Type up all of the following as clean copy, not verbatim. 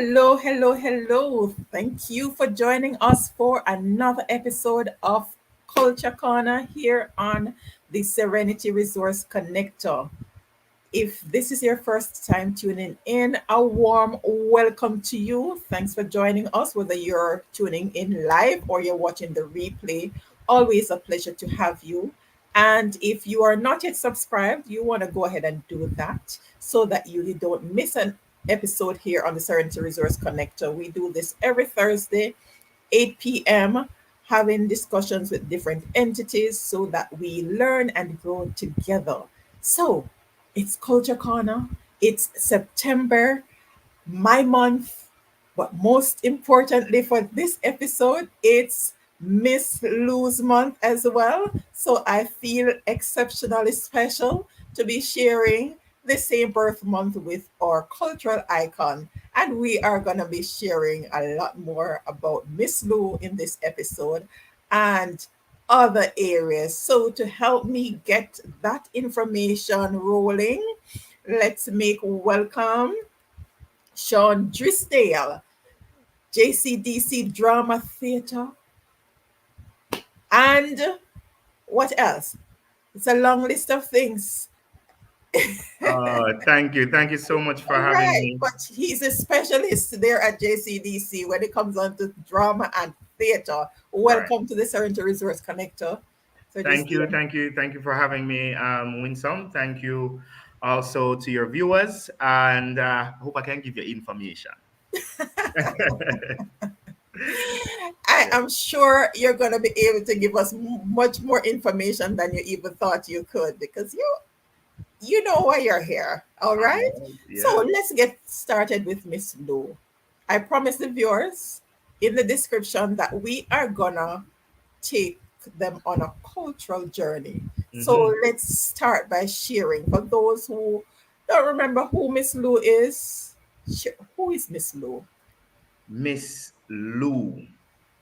Hello, hello, hello. Thank you for joining us for another episode of Culture Corner here on the Serenity Resource Connector. If this is your first time tuning in, a warm welcome to you. Thanks for joining us, whether you're tuning in live or you're watching the replay. Always a pleasure to have you. And if you are not yet subscribed, you want to go ahead and do that so that you don't miss an episode here on the Serenity Resource Connector. We do this every Thursday, 8 p.m., having discussions with different entities so that we learn and grow together. So, it's Culture Corner. It's September, my month. But most importantly for this episode, it's Miss Lou's month as well. So I feel exceptionally special to be sharing the same birth month with our cultural icon. And we are going to be sharing a lot more about Miss Lou in this episode and other areas. So to help me get that information rolling, let's make welcome Shaun Drysdale, JCDC Drama Theatre, and what else? It's a long list of things. Thank you. Thank you so much for All having right, me. but he's a specialist there at JCDC when it comes on to drama and theatre. Right. Welcome to the Serenity Resource Connector. So Thank you. Drysdale. Thank you. Thank you for having me, Winsome. Thank you also to your viewers. And I hope I can give you information. I am sure you're going to be able to give us much more information than you even thought you could because you know why you're here. All right. So Yeah. let's get started with Miss Lou. I promised the viewers in the description that we are gonna take them on a cultural journey. So hmm let's start by sharing. For those who don't remember who Miss Lou is, who is Miss Lou? Miss Lou,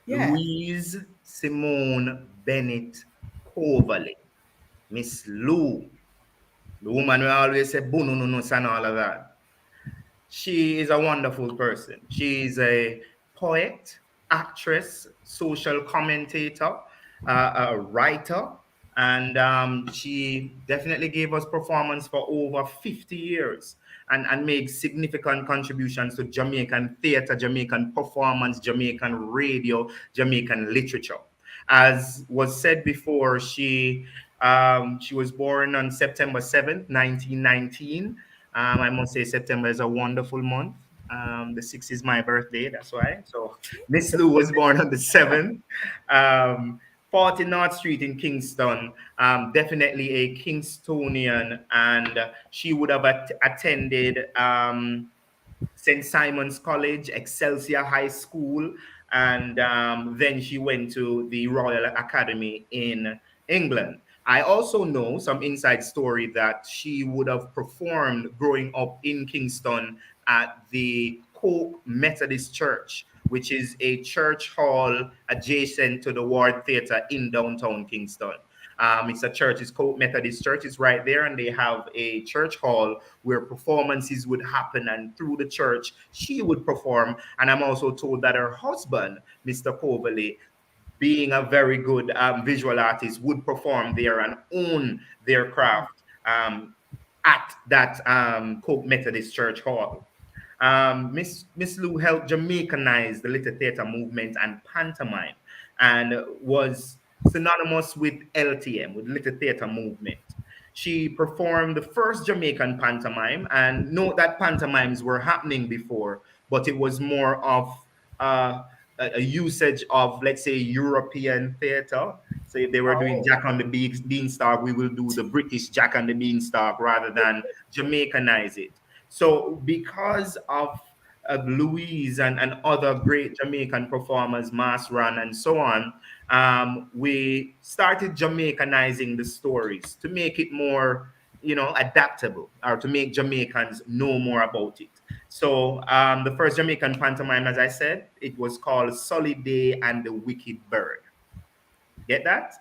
Yeah. Louise Simone Bennett Coverley. Miss Lou, the woman who always say, "Boo, no, no, no," and all of that. She is a wonderful person. She's a poet, actress, social commentator, a writer, and she definitely gave us performance for over 50 years and made significant contributions to Jamaican theater, Jamaican performance, Jamaican radio, Jamaican literature. As was said before, she was born on September 7th, 1919. I must say September is a wonderful month. The 6th is my birthday, that's why. So Miss Lou was born on the 7th. Um, 40 North Street in Kingston. Definitely a Kingstonian, and she would have attended St. Simon's College, Excelsior High School, and then she went to the Royal Academy in England. I also know some inside story that she would have performed growing up in Kingston at the Coke Methodist Church, which is a church hall adjacent to the Ward Theatre in downtown Kingston. It's a church, it's called Methodist Church. It's right there, and they have a church hall where performances would happen. And through the church, she would perform. And I'm also told that her husband, Mr. Coverley, being a very good visual artist, would perform there and own their craft at that Coke Methodist Church Hall. Miss Lou helped Jamaicanize the little theater movement and pantomime, and was synonymous with LTM, with little theater movement. She performed the first Jamaican pantomime, and note that pantomimes were happening before, but it was more of uh, a usage of, let's say, European theater. So if they were doing Oh. Jack on the Beanstalk, we will do the British Jack on the Beanstalk rather than Jamaicanize it. So because of Louise and other great Jamaican performers, Mass Run and so on, we started Jamaicanizing the stories to make it more, adaptable, or to make Jamaicans know more about it. So the first Jamaican pantomime, as I said, it was called Solid Day and the Wicked Bird. Get that?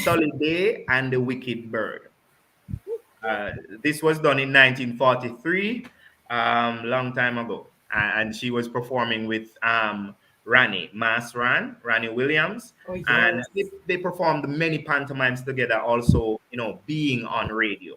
Solid Day and the Wicked Bird. Uh, this was done in 1943, long time ago. and she was performing with Ranny Williams, Oh, and yes. they performed many pantomimes together. Also, being on radio.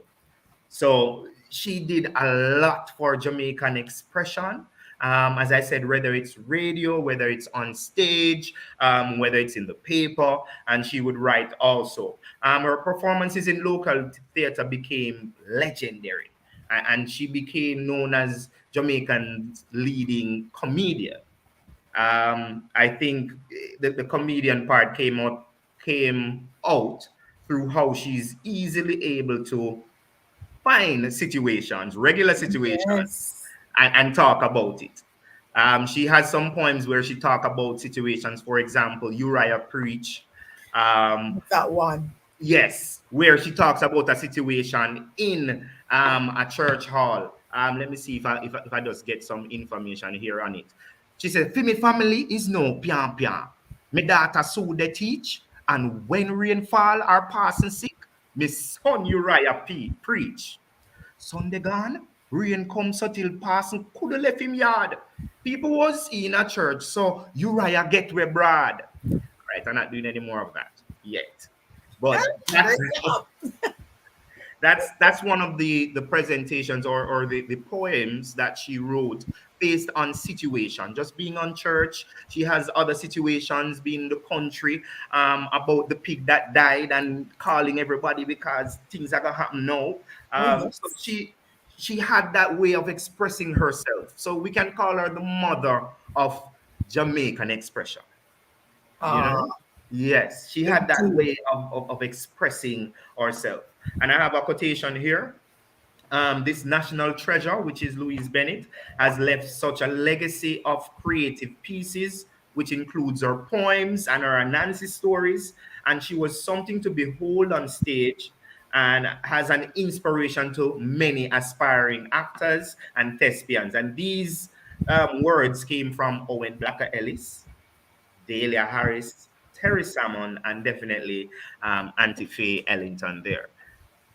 So she did a lot for Jamaican expression. As I said, whether it's radio, whether it's on stage, whether it's in the paper, and she would write also. Her performances in local theater became legendary, and she became known as Jamaican's leading comedian. I think the comedian part came out through how she's easily able to find situations, regular situations, Yes. and talk about it. She has some poems where she talk about situations. For example, Uriah Preach. Um, That one. Yes, where she talks about a situation in a church hall. Let me see if I just get some information here on it. She said, "For me family is no pian pian. Me daughter so they teach, and when rain fall or passing sick, me son Uriah preach. Sunday gone, rain come so till passing coulda left him yard. People was in a church, so Uriah get we broad. Right, I'm not doing any more of that yet. But that's Great job. that's one of the presentations or the poems that she wrote based on situation, just being on church. She has other situations being in the country, about the pig that died and calling everybody because things are gonna happen now. Oh, So yes. she had that way of expressing herself, so we can call her the mother of Jamaican expression, you Ah, know. Yes, she had that indeed. way of expressing herself. And I have a quotation here. This national treasure, which is Louise Bennett, has left such a legacy of creative pieces, which includes her poems and her Anansi stories. And she was something to behold on stage and has an inspiration to many aspiring actors and thespians. And these words came from Owen Blacker Ellis, Delia Harris, Terry Salmon, and definitely Auntie Faye Ellington there.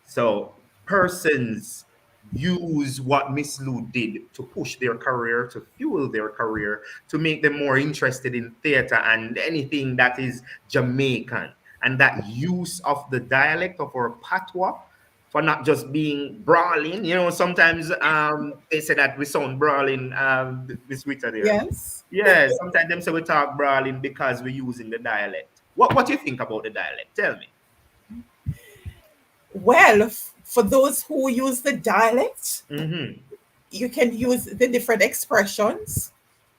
So persons use what Miss Lou did to push their career, to fuel their career, to make them more interested in theater and anything that is Jamaican. And that use of the dialect of our patois for not just being brawling. Sometimes they say that we sound brawling, this Twitter there. Yes. Yeah, sometimes them say we talk brawling because we're using the dialect. What do you think about the dialect? Tell me. Well, for those who use the dialect, Mm-hmm. you can use the different expressions.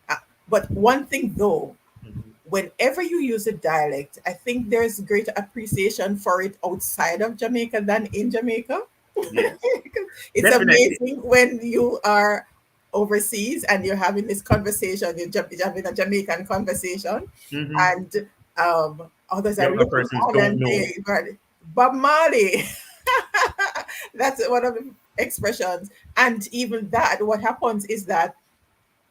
Uh, But one thing though, Mm-hmm. whenever you use a dialect, I think there's greater appreciation for it outside of Jamaica than in Jamaica. Yes, It's definitely. amazing when you are overseas and you're having this conversation, you're having a Jamaican conversation, Mm-hmm. and others The are other looking persons on don't and know. they, Bob Marley. That's one of the expressions. And even that, what happens is that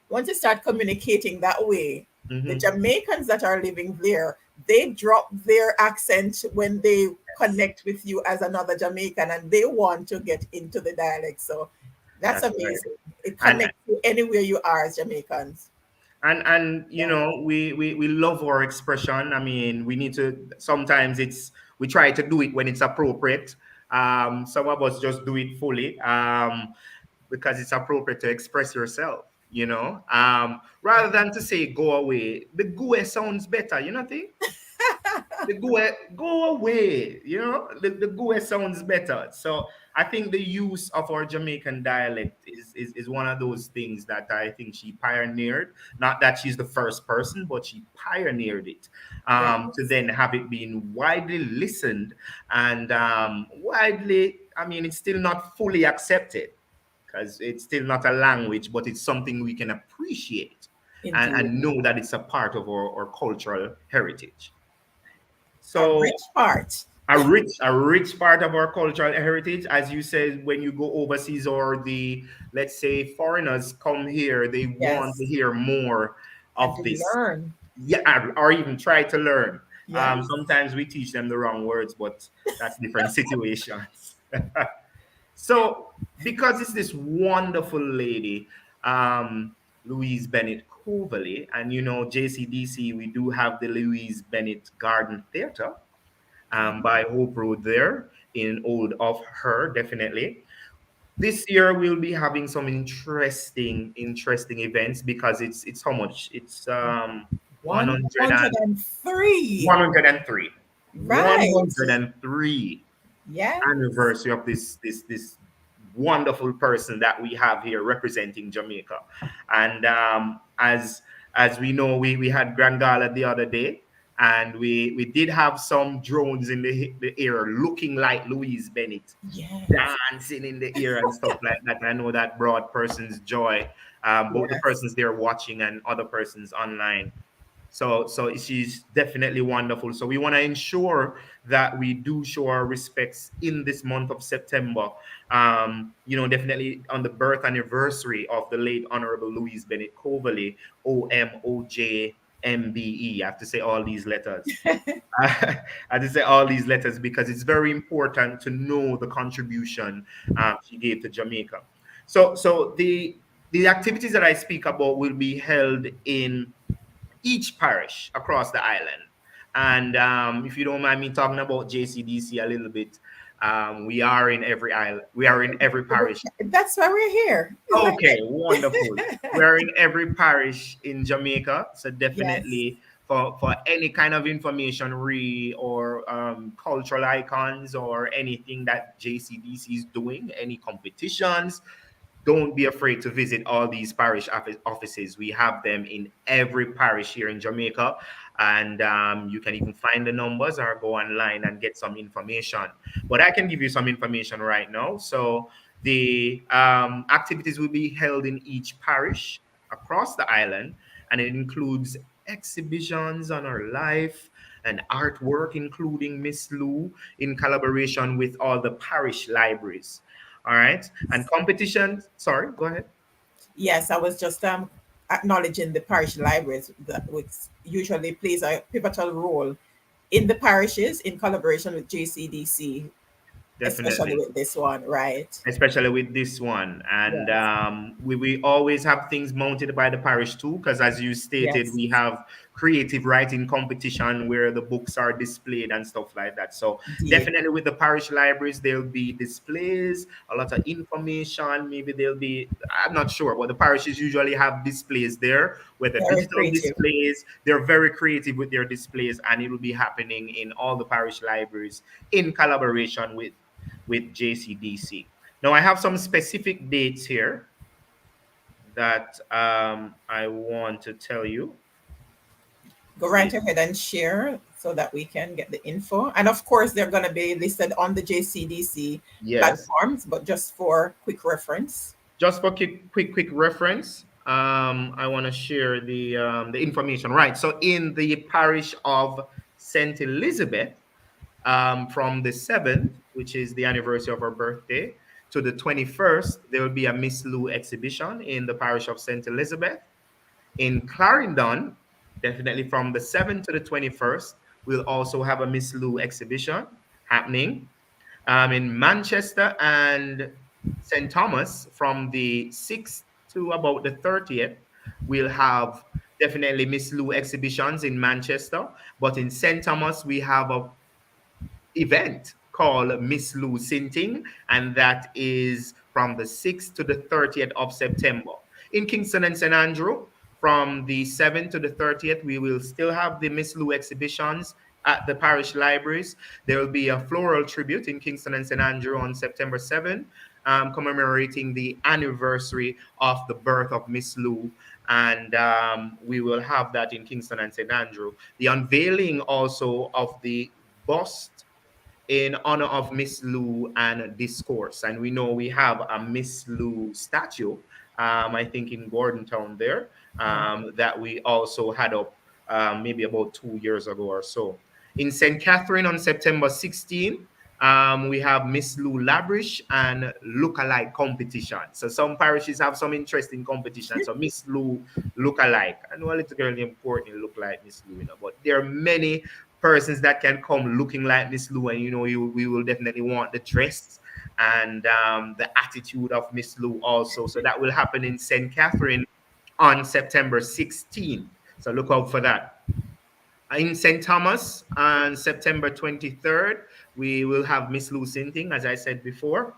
once you start communicating that way, the Mm-hmm. Jamaicans that are living there, they drop their accent when they Yes, connect with you as another Jamaican and they want to get into the dialect. So that's that's right. amazing. It And connects you anywhere you are as Jamaicans. and Yeah. we love our expression. I mean, we need to sometimes we try to do it when it's appropriate. Some of us just do it fully. Because it's appropriate to express yourself, rather than to say go away. The go sounds better, think? The go away, the go sounds better. So I think the use of our Jamaican dialect is one of those things that I think she pioneered. Not that she's the first person, but she pioneered it, to Yes. then have it being widely listened and widely. I mean, it's still not fully accepted because it's still not a language, but it's something we can appreciate Indeed. and know that it's a part of our cultural heritage. A So rich part. a rich part of our cultural heritage, as you said, when you go overseas or the, let's say, foreigners come here, they want to Yes. hear more And of to this. learn. Yeah, or even try to learn. Yes. Sometimes we teach them the wrong words, but that's different situations. So, because it's this wonderful lady, um, Louise Bennett Coverley. And you know, JCDC, we do have the Louise Bennett Garden Theatre Okay. by Hope Road there in old of her, definitely. This year we'll be having some interesting events because it's how much? It's 100 103. 103. Right. 103 Yes. anniversary of this wonderful person that we have here representing Jamaica. And as we know, we had Grand Gala the other day, and we did have some drones in the air looking like Louise Bennett Yes. dancing in the air and stuff like that. I know that brought persons joy, both the Yes. persons there watching and other persons online. So she's definitely wonderful. So we want to ensure that we do show our respects in this month of September. Definitely on the birth anniversary of the late Honorable Louise Bennett Coverley, OMOJMBE. I have to say all these letters. I have to say all these letters because it's very important to know the contribution she gave to Jamaica. So the activities that I speak about will be held in each parish across the island. And if you don't mind me talking about JCDC a little bit, we are in every island. We are in every parish. That's why we're here, isn't Okay, wonderful. it? We are in every parish in Jamaica, so Yes. definitely for any kind of information, or cultural icons or anything that JCDC is doing, any competitions, don't be afraid to visit all these parish offices. We have them in every parish here in Jamaica, and you can even find the numbers or go online and get some information. But I can give you some information right now. So the activities will be held in each parish across the island, and it includes exhibitions on her life and artwork, including Miss Lou in collaboration with all the parish libraries. All right. And competition, sorry, go ahead. Yes, I was just acknowledging the parish libraries that which usually plays a pivotal role in the parishes in collaboration with JCDC, especially Definitely. with this one, right? Especially with this one. And Yes. we always have things mounted by the parish too, because as you stated, Yes. we have creative writing competition where the books are displayed and stuff like that. So Indeed. definitely with the parish libraries, there'll be displays, a lot of information. Maybe there'll be, I'm not sure, but the parishes usually have displays there, whether Very digital creative. displays, they're very creative with their displays, and it will be happening in all the parish libraries in collaboration with JCDC. Now, I have some specific dates here that I want to tell you. Go See, right ahead and share so that we can get the info. And of course, they're going to be listed on the JCDC yes, platforms, but just for quick reference. just for quick reference, I want to share the information. Right. So, in the parish of Saint Elizabeth, from the 7th, which is the anniversary of her birthday, to the 21st, there will be a Miss Lou exhibition in the parish of Saint Elizabeth. In Clarendon, definitely from the 7th to the 21st, we'll also have a Miss Lou exhibition happening. In Manchester and St. Thomas, from the 6th to about the 30th, we'll have definitely Miss Lou exhibitions in Manchester. But in St. Thomas, we have a event called Miss Lou Sinting, and that is from the 6th to the 30th of September. In Kingston and St. Andrew, from the 7th to the 30th, we will still have the Miss Lou exhibitions at the parish libraries. There will be a floral tribute in Kingston and St. Andrew on September 7th, commemorating the anniversary of the birth of Miss Lou. And we will have that in Kingston and St. Andrew. The unveiling also of the bust in honor of Miss Lou and Discourse. And we know we have a Miss Lou statue, I think in Gordon Town there, that we also had up maybe about 2 years ago or so. In St. Catherine on September 16, we have Miss Lou Labrish and Lookalike competition. So some parishes have some interesting competition. So Miss Lou Lookalike. I know a little girl named Courtney look like Miss Lou, but there are many persons that can come looking like Miss Lou, and we will definitely want the dress and the attitude of Miss Lou also. So that will happen in St. Catherine on September 16th. So look out for that. In St. Thomas on September 23rd, we will have Miss Lou Sinting, as I said before.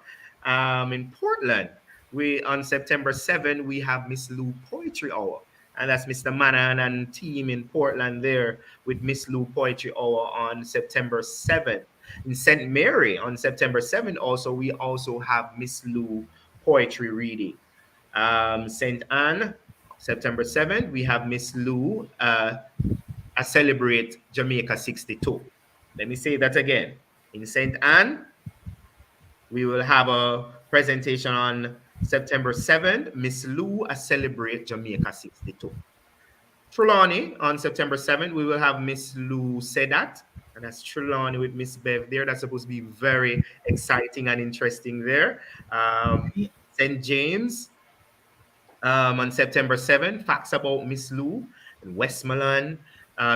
In Portland, we on September 7th, we have Miss Lou Poetry Hour. And that's Mr. Manan and team in Portland there with Miss Lou Poetry Hour on September 7th. In St. Mary on September 7th, also, we also have Miss Lou Poetry Reading. St. Anne, September 7th, we have Miss Lou I celebrate Jamaica 62. Let me say that again. In St. Anne, we will have a presentation on September 7th. Miss Lou, I celebrate Jamaica 62. Trelawney, on September 7th, we will have Miss Lou Sedat. And that's Trelawney with Miss Bev there. That's supposed to be very exciting and interesting there. St. James, on September 7th, Facts About Miss Lou in Westmoreland.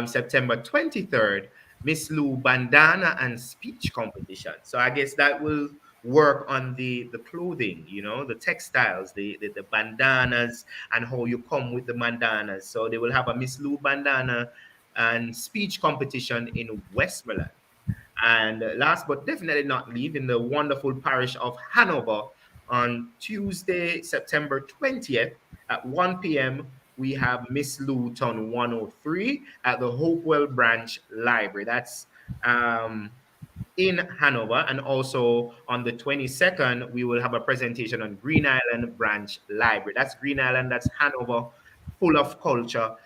September 23rd, Miss Lou Bandana and Speech Competition. So I guess that will work on the clothing, you know, the textiles, the bandanas, and how you come with the bandanas. So they will have a Miss Lou Bandana and Speech Competition in Westmoreland. And last but definitely not least, in the wonderful parish of Hanover, on Tuesday, September 20th at 1 p.m., we have Miss Luton 103 at the Hopewell Branch Library. That's in Hanover. And also on the 22nd, we will have a presentation on Green Island Branch Library. That's Green Island, that's Hanover, full of culture,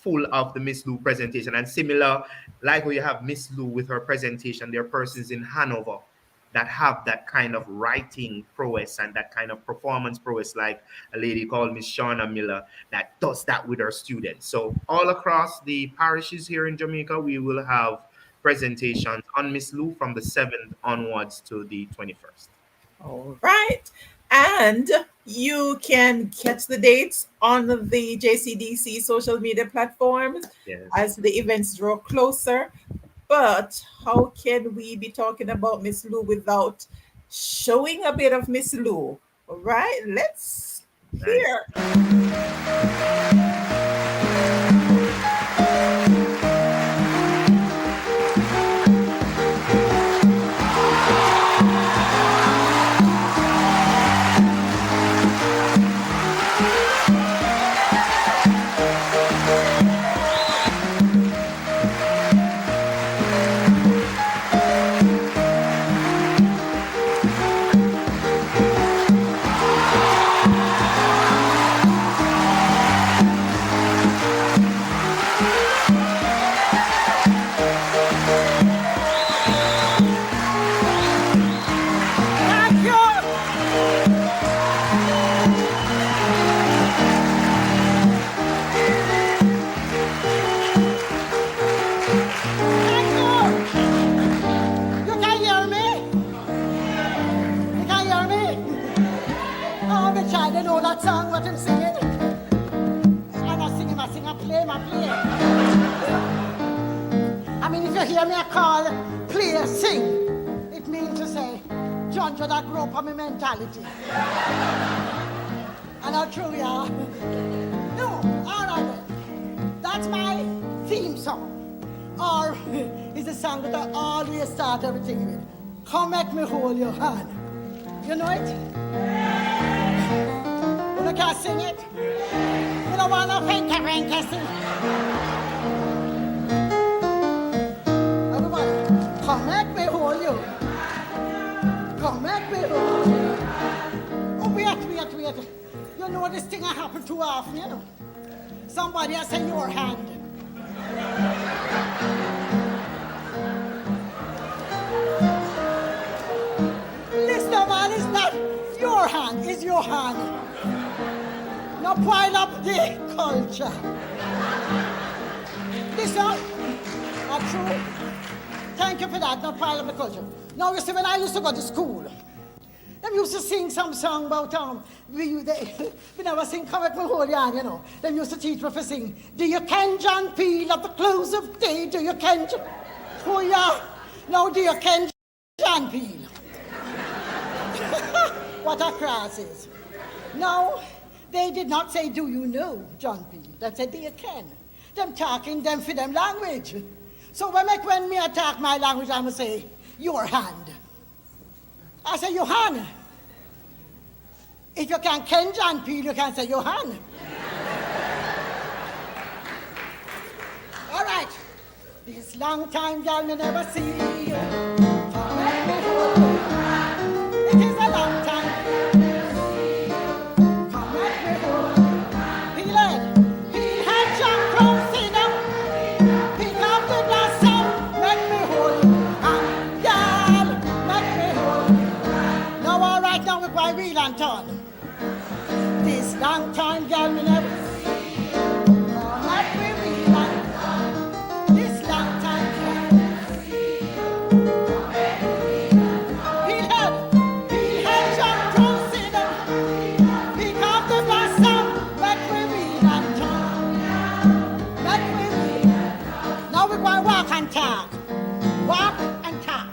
full of the Miss Lou presentation. And similar, like where you have Miss Lou with her presentation, there are persons in Hanover that have that kind of writing prowess and that kind of performance prowess, like a lady called Miss Shauna Miller that does that with her students. So all across the parishes here in Jamaica, we will have presentations on Miss Lou from the 7th onwards to the 21st. All right. And you can catch the dates on the JCDC social media platforms Yes. as the events draw closer. But how can we be talking about Miss Lou without showing a bit of Miss Lou? All right, let's Nice. hear. And I'll show you. No, all right. That's my theme song. Or is a song that I always start everything with. Come make me hold your hand. You know it? You can't sing it? You don't want to sing. Everybody, come make me hold you. Come make me hold you. Oh, wait. You know this thing I happen too often, you know. Somebody has in your hand. Listen, man, it's not your hand, it's your hand. Now pile up the culture. Listen, that's true. Thank you for that, now pile up the culture. Now, you see, when I used to go to school, they used to sing some song about when I was singing Come At Me Hold Your Hand, you know. They used to teach me to sing, do you ken John Peel at the close of day? Do you ken Oh yeah. Now do you ken John Peel? What a crisis. Now, They did not say, do you know, John P. They said, do you can? Them talking them for them language. So when me attack my language, I'm going to say, your hand. I say, your hand. If you can ken John P, you can say, your hand. All right. This long time, girl, me never see you. Come let me hold you. It is a long time. Come let me hold you. He led. He had John Crow, see them. Pick up the blossom, let me hold you. And girl, let me hold you. Now, all right, now we're going real and turn. This long time, girl, me never see you. Come let me real and turn. This long time, girl, me never see you. Come let me real and turn. He had John Crow, see them. Pick up the blossom, let me real and turn. Let me real and turn. Now we're going to walk and talk. Walk and talk.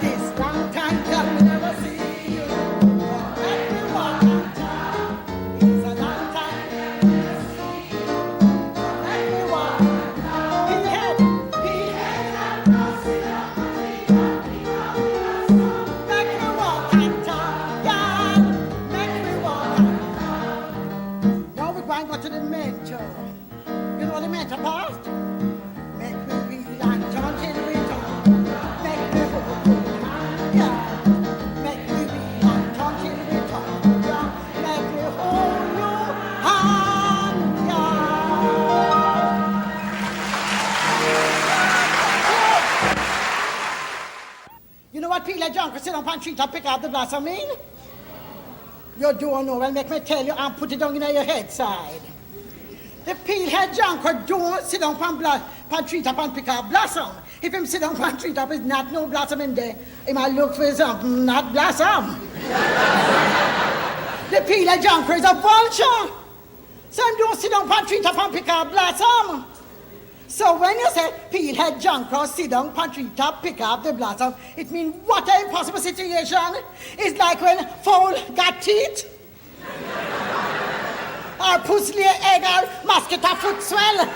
This long time, girl, me never see you. Come let me walk and talk. It is a long time, girl, me never see you. Come let me walk and talk. He had John Crow, see them. Make me walk and talk, girl. Make me walk and talk. Now we're going to go to the mentor. You know the mentor part? Make me real and turn till we talk. Make me hold your hand, girl. Make me real and turn till we talk, girl. Make me hold your hand, girl. You know what Peter John sit on tree to pick out the blossom mean? You don't know. Well, make me tell you and put it down in your head side. The peel head junk don't sit down pan tree top and pick up blossom. If him sit down pan tree top, is not no blossom in there. He might look for something, not blossom. The peel head junk is a vulture. So him don't sit down pan tree top and pick up blossom. So when you say peel head junk sit down pan tree top, pick up the blossom, it means what an impossible situation. It's like when fowl got teeth. Or pussy egg or mosquito foot swell.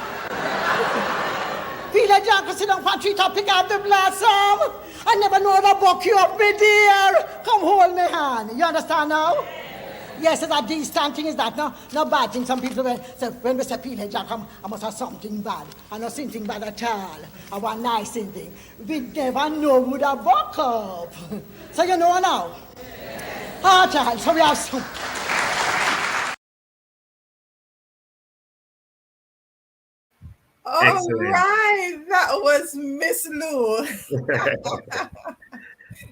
Feel a junk sit down pan tree top, pick up the blossom. I never know the buck you up, me dear. Come hold me hand. You understand now? Yes, it's a decent thing is that, no bad thing. Some people say, when we say peel a junk, I must have something bad. I know something bad at all. I want nice thing. We never know who the buck up. So you know now? Ah, child, so we have some. All Excellent. right, that was Miss Lou.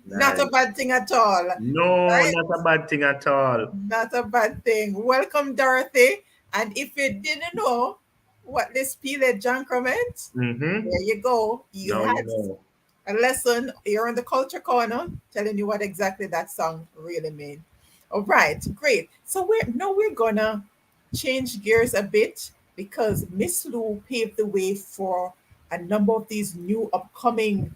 Not a Nice. bad thing at all. No, Right? not a bad thing at all. Not a bad thing. Welcome, Dorothy. And if you didn't know what this peeled jankra meant, Mm-hmm. there you go. You Now you had know. a lesson here in the Culture Corner telling you what exactly that song really meant. All right, great. So we're gonna change gears a bit because Miss Lou paved the way for a number of these new upcoming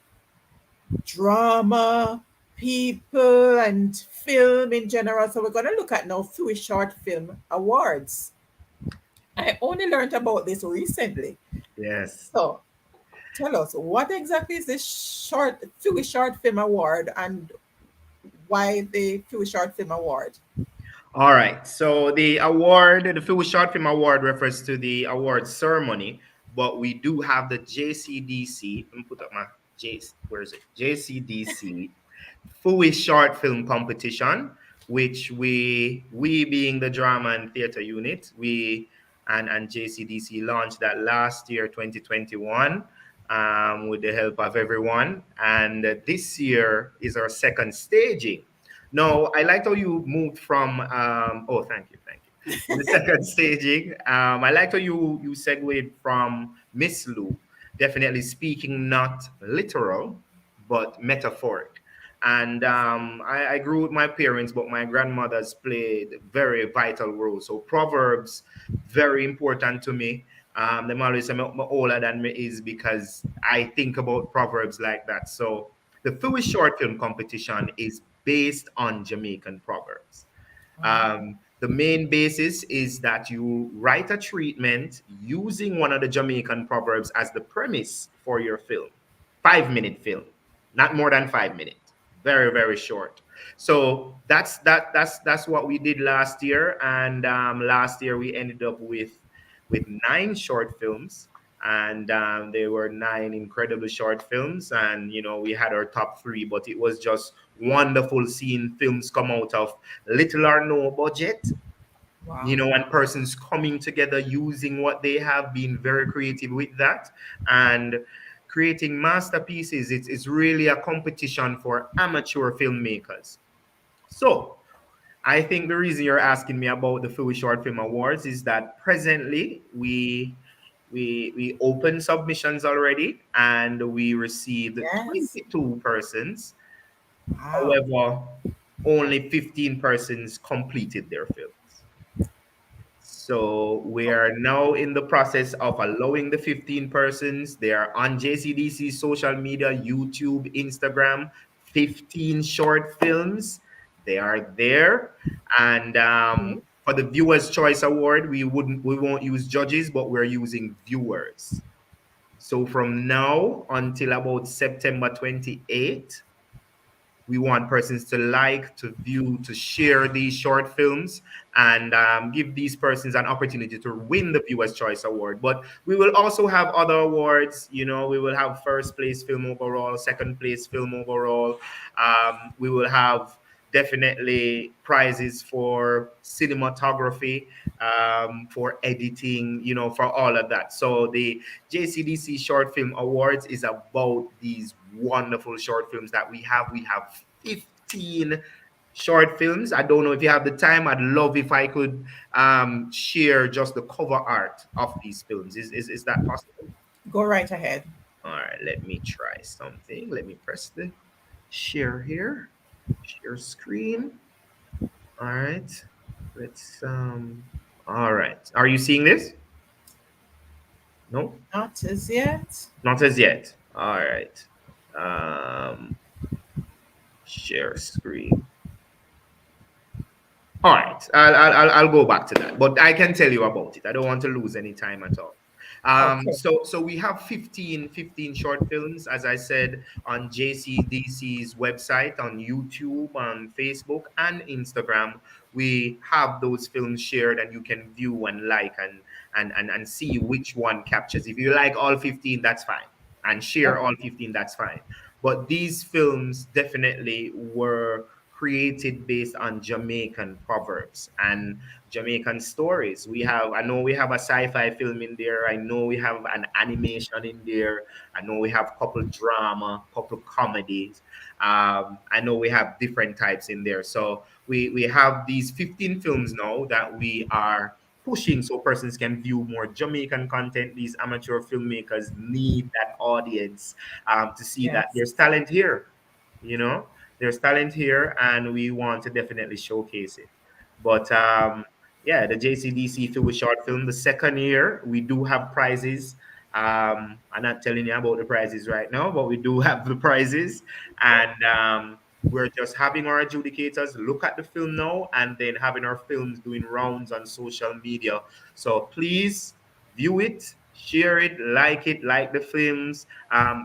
drama people and film in general. So we're gonna look at now FIWI Short Film Awards. I only learned about this recently. Yes. So tell us what exactly is this FIWI Short Film Award and why the FIWI Short Film Award? All right. So the award, the FIWI Short Film Award, refers to the award ceremony, but we do have the JCDC. Let me put up my Where is it? JCDC FIWI Short Film Competition, which we being the drama and theater unit, we and JCDC launched that last year, 2021, with the help of everyone. And this year is our second staging. No, I liked how you moved from. Oh, thank you. In the second staging, I liked how you segued from Miss Lou. Definitely speaking not literal, but metaphoric. And I grew with my parents, but my grandmothers played very vital role. So Proverbs, very important to me. Them always say I'm older than me is because I think about Proverbs like that. So the FIWI short film competition is based on Jamaican proverbs. The main basis is that you write a treatment using one of the Jamaican proverbs as the premise for your film. 5 minute film, not more than 5 minutes. Very, very short. So that's what we did last year. And last year we ended up with 9 short films, and they were 9 incredible short films. And we had our top three, but it was just wonderful seeing films come out of little or no budget, Wow. and persons coming together using what they have, been very creative with that, and creating masterpieces. It's really a competition for amateur filmmakers. So I think the reason you're asking me about the FIWI Short Film Awards is that presently we opened submissions already, and we received Yes. 22 persons. Wow. However, only 15 persons completed their films. So we are now in the process of allowing the 15 persons. They are on JCDC social media, YouTube, Instagram, 15 short films. They are there. And Okay. for the Viewers' Choice Award, we won't use judges, but we're using viewers. So from now until about September 28th, we want persons to like, to view, to share these short films, and give these persons an opportunity to win the Viewers' Choice Award. But we will also have other awards. We will have first place film overall, second place film overall. We will have definitely prizes for cinematography, for editing, for all of that. So the JCDC Short Film Awards is about these wonderful short films that we have. We have 15 short films. I don't know if you have the time. I'd love if I could share just the cover art of these films. Is that possible? Go right ahead. All right, let me try something. Let me press the share here. Share screen. All right. Let's all right. Are you seeing this? No? Not as yet. Not as yet. All right. Um Share screen. All right, I'll go back to that, but I can tell you about it. I don't want to lose any time at all. Okay. So we have 15 short films, as I said, on JCDC's website, on YouTube, on Facebook, and Instagram. We have those films shared, and you can view and like and see which one captures. If you like all 15, that's fine, and share Okay. all 15, that's fine. But these films definitely were created based on Jamaican proverbs and Jamaican stories. I know we have a sci-fi film in there. I know we have an animation in there. I know we have couple drama, couple comedies. I know we have different types in there. So we have these 15 films now that we are pushing so persons can view more Jamaican content. These amateur filmmakers need that audience, to see that Yes. there's talent here. You know, there's talent here, and we want to definitely showcase it. But yeah, the JCDC Film Short Film, the second year, we do have prizes. I'm not telling you about the prizes right now, but we do have the prizes, and we're just having our adjudicators look at the film now, and then having our films doing rounds on social media. So please view it, share it, like the films,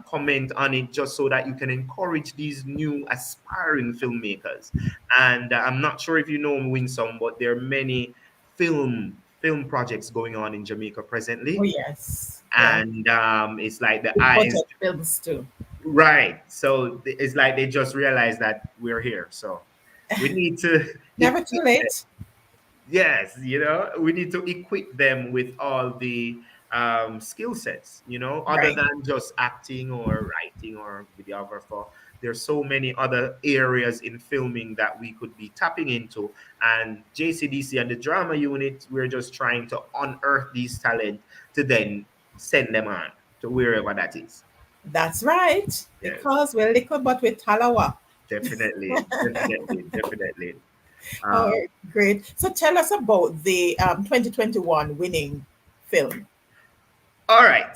comment on it, just so that you can encourage these new aspiring filmmakers. And I'm not sure if you know Winsome, but there are many film projects going on in Jamaica Oh, presently, yes. Yeah. and it's like the Big eyes. budget films too. Right. So it's like they just realized that we're here. So we need to Never too equip them. late. Yes, we need to equip them with all the skill sets, other Right. than just acting or writing or videographer. There's so many other areas in filming that we could be tapping into. And JCDC and the drama unit, we're just trying to unearth these talent to then send them on to wherever that is. That's right. Yes. Because we're little but with talawa. Definitely, definitely, definitely. All Um, right, great. So tell us about the 2021 winning film, all right.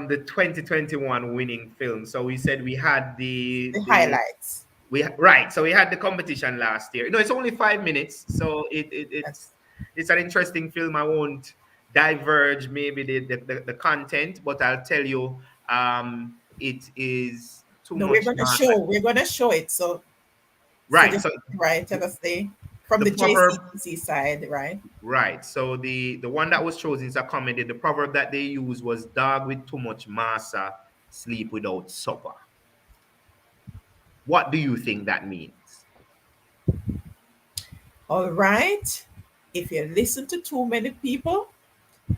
The 2021 winning film. So we said we had the the the highlights. Right. So we had the competition last year. No, it's only 5 minutes, so That's it's an interesting film. I won't diverge maybe the content, but I'll tell you, it is too no, we're much gonna nonsense. show. We're gonna show it. So Right. just So right. Tell us from the the proverb, JCDC side, right? right. So the one that was chosen is a comedy. The proverb that they used was "Dog with too much massa sleep without supper." What do you think that means? All right. If you listen to too many people,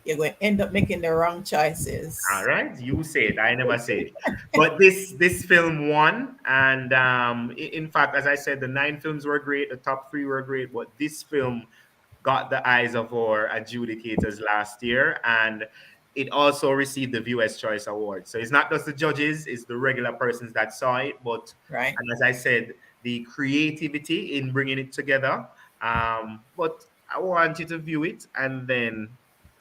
you're going to end up making the wrong All choices. right, you say it. I never say it. But this film won, and in fact, as I said, the 9 films were great. The top 3 were great, but this film got the eyes of our adjudicators last year, and it also received the Viewers' Choice Award. So it's not just the judges; it's the regular persons that saw it. But Right. and as I said, the creativity in bringing it together. But I want you to view it and then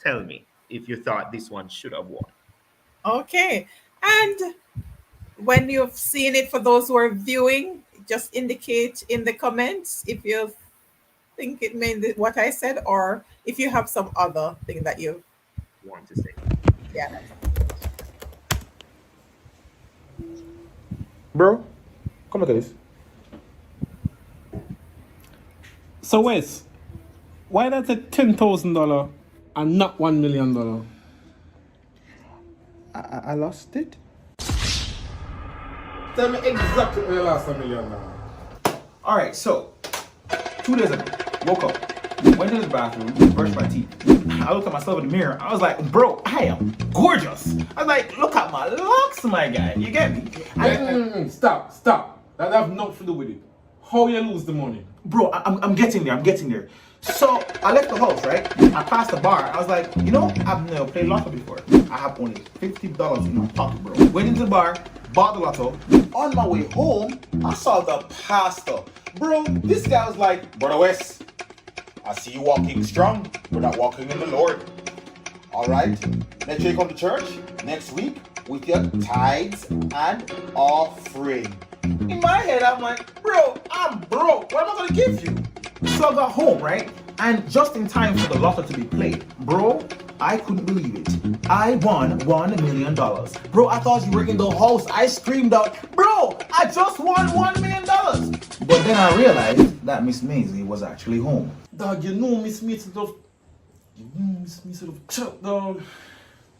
tell me if you thought this one should have won. Okay. And when you've seen it, for those who are viewing, just indicate in the comments if you think it meant what I said, or if you have some other thing that you, Want to say? yeah. Bro, come look at this. So Wes, why that's a $10,000 and not $1 million? I lost it. Tell me exactly where you lost $1 million. Alright, so 2 days ago, woke up, went to the bathroom, brushed my teeth. I looked at myself in the mirror. I was like, bro, I am gorgeous. I was like, look at my locks, my guy. You get me? Stop. That have nothing to do with it. How you lose the money? Bro, I'm getting there. So I left the house, right? I passed the bar. I was like, you know, I've never played lotto before. I have only $50 in my pocket, bro. Went into the bar, bought the lotto. On my way home, I saw the pastor. Bro, this guy was like, Brother Wes, I see you walking strong, but not walking in the Lord. All right, next year you come to church next week with your tithes and offering. In my head, I'm like, bro, I'm broke. What am I gonna give you? So I got home, right? And just in time for the lotto to be played, bro, I couldn't believe it. I won $1 million. Bro, I thought you were in the house. I screamed out, bro, I just won $1 million. But then I realized that Miss Maisie was actually home. Dog, you know Miss Mason of chop, dog.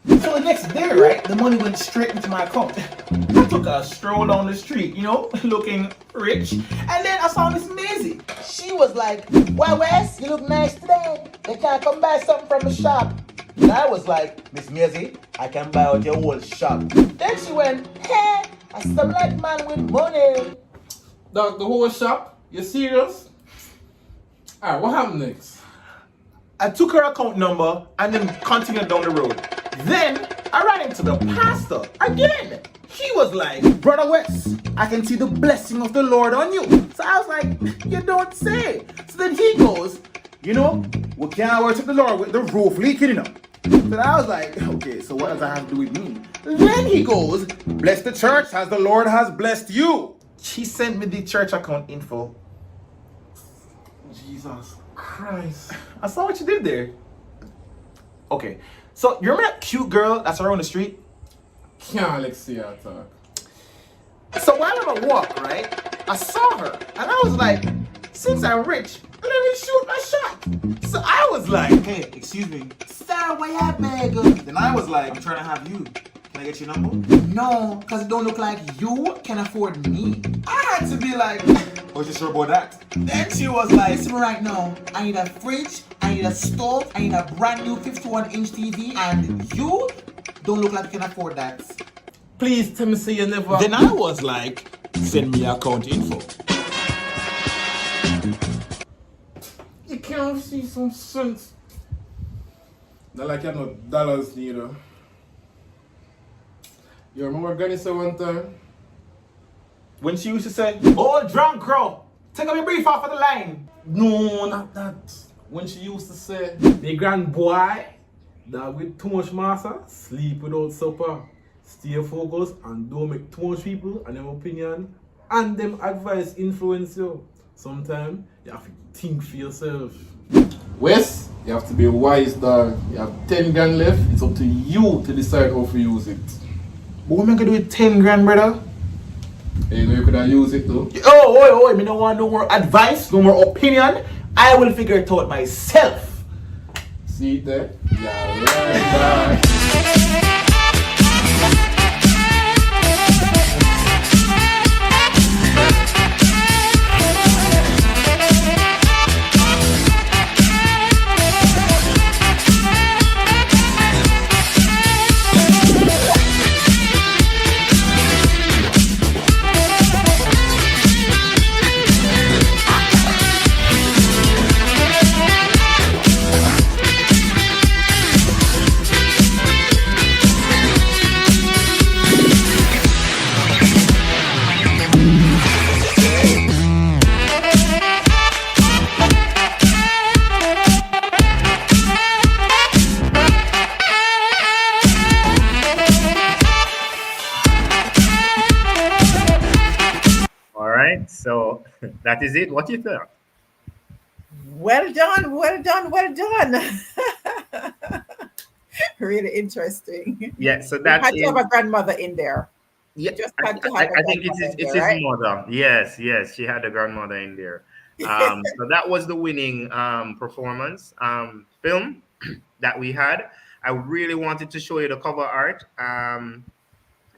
So the next day, right, the money went straight into my account. I took a stroll down the street, you know, looking rich. And then I saw Miss Maisie. She was like, well, Wes, you look nice today. They can't come buy something from the shop. And I was like, Miss Maisie, I can buy out your whole shop. Then she went, hey, I still like man with money. Dog, the whole shop? You serious? Alright, what happened next? I took her account number and then continued down the road. Then I ran into the pastor again. He was like, Brother Wes, I can see the blessing of the Lord on you. So I was like, you don't say. So then he goes, you know, we can't worship the Lord with the roof leaking, you know. So I was like, okay, so what does that have to do with me? Then he goes, bless the church as the Lord has blessed you. She sent me the church account info. Jesus Christ. I saw what you did there. Okay, so you remember that cute girl that's around the street? Can't let see her talk. So while I'm at walk, right, I saw her and I was like, since I'm rich, let me shoot my shot. So I was like, hey, excuse me, sir, where you at, Meg? Then I was like, I'm trying to have you. Can I get your number? No, because it don't look like you can afford me. I had to be like, oh, you sure about that? Then she was like, see me right now, I need a fridge, I need a stove, I need a brand new 51-inch TV, and you don't look like you can afford that. Please tell me say you never. Then I was like, send me your account info. You can't see some sense. Not like you have no dollars neither. You remember Granny said one time? When she used to say, oh, drunk crow, take up your brief off of the line. No, not that. When she used to say, the grand boy that with too much massa, sleep without supper, stay focused and don't make too much people, and in my opinion, And them advice influence you. Sometimes you have to think for yourself. Wes, you have to be wise, dog. You have 10 grand left. It's up to you to decide how to use it. But what am I gonna do with 10 grand, brother? Hey, you know you could have used it though. Oh, me don't want no more advice, no more opinion. I will figure it out myself. See it there? Yeah, right, dog. All right. So that is it. What you thought? Well done, well done, well done. Really interesting. Yeah. So You that had to is. have a grandmother in there. Yeah, You just had to have a I think grandmother in it's there, his right? mother. Yes, yes, she had a grandmother in there. So that was the winning performance film that we had. I really wanted to show you the cover art.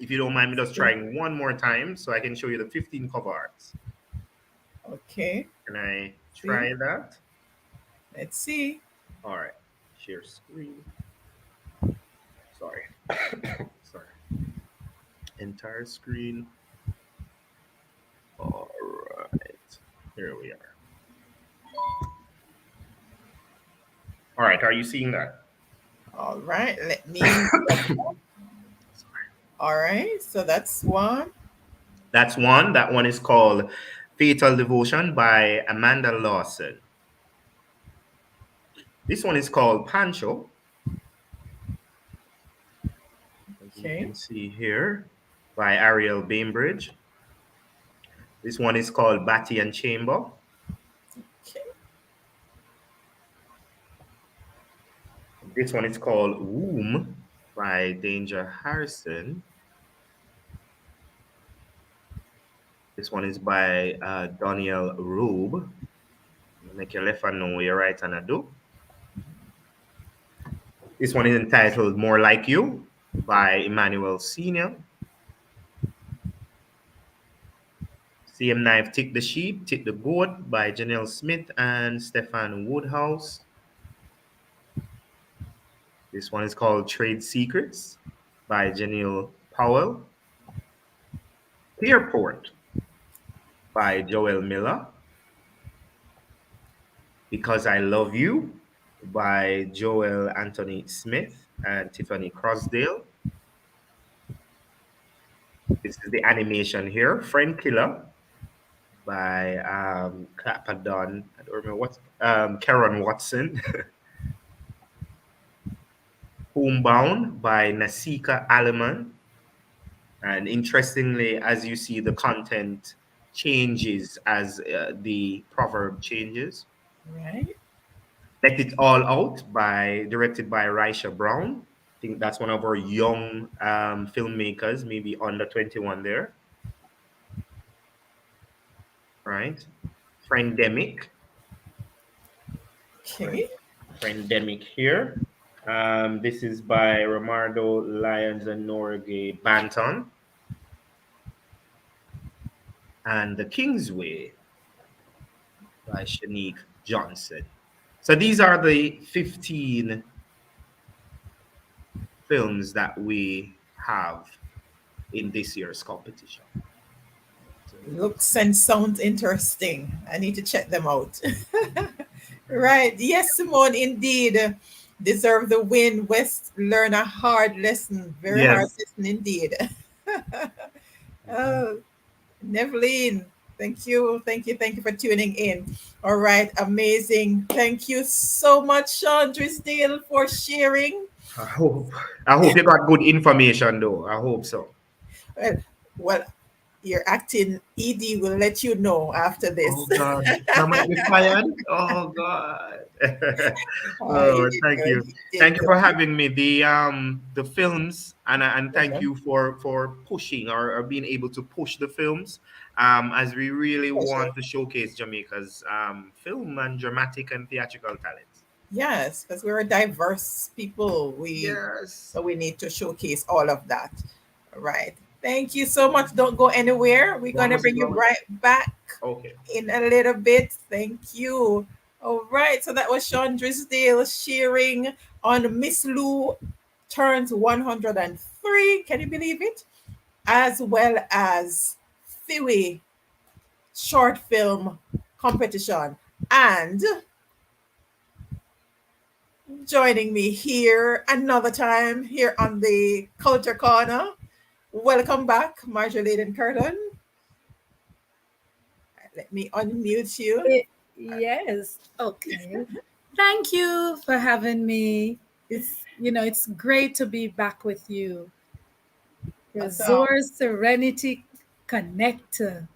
If you don't mind me just trying one more time, so I can show you the 15 cover arts. Okay. Can I See? try that? Let's see. All right. Share screen. Sorry. Sorry. Entire screen. All right. Here we are. All right. Are you seeing that? All right. Let me. All right. So that's one. That's one. That one is called Fatal Devotion by Amanda Lawson. This one is called Pancho. As you Okay. can see here, by Ariel Bainbridge. This one is called Batty and Chamber. Okay. This one is called Womb by Danger Harrison. This one is by Daniel Rube. Make your left hand know what your right hand do. This one is entitled More Like You by Emmanuel Senior. Same Knife, Tick the Sheep, Tick the Goat by Janelle Smith and Stefan Woodhouse. This one is called Trade Secrets by Janelle Powell. Clearport by Joel Miller. Because I Love You by Joel Anthony Smith and Tiffany Crossdale. This is the animation here. Friend Killer by Clappadon. I don't remember what. Karen Watson. Homebound by Nasika Aleman. And interestingly, as you see, the content changes as the proverb changes. Right. Let It All Out directed by Raisha Brown. I think that's one of our young filmmakers, maybe under 21 there. Right. Friendemic. Okay. Friendemic here. This is by Romardo Lyons and Norgay Banton. And The Kingsway by Shanique Johnson. So these are the 15 films that we have in this year's competition. Looks and sounds interesting. I need to check them out. Right. Yes, Simone, indeed. Deserve the win. West learn a hard lesson. Very hard Yes. lesson indeed. Oh, Neveline, thank you. Thank you. Thank you for tuning in. All right. Amazing. Thank you so much, Shaun Drysdale, for sharing. I hope you got good information though. I hope so. Well, Your acting ED will let you know after Oh this. God, I might be fired. Oh God. He Oh, did thank good. you. He did Thank you for good. having me. The films and thank Pleasure. you for pushing or being able to push the films as we really Pleasure. want to showcase Jamaica's film and dramatic and theatrical talents. Yes, because we're a diverse people. Yes. So we need to showcase all of that. All right. Thank you so much. Don't go anywhere. We're What gonna must bring you go? right back Okay. in a little bit. Thank you. All right. So that was Shaun Drysdale sharing on Miss Lou turns 103. Can you believe it? As well as FIWI Short Film Competition. And joining me here another time here on the Culture Corner. Welcome back, Marjorie Leyden-Kirton. Let me unmute you. Yes. Okay. Thank you for having me. It's great to be back with you. Awesome. Resource Serenity Connector.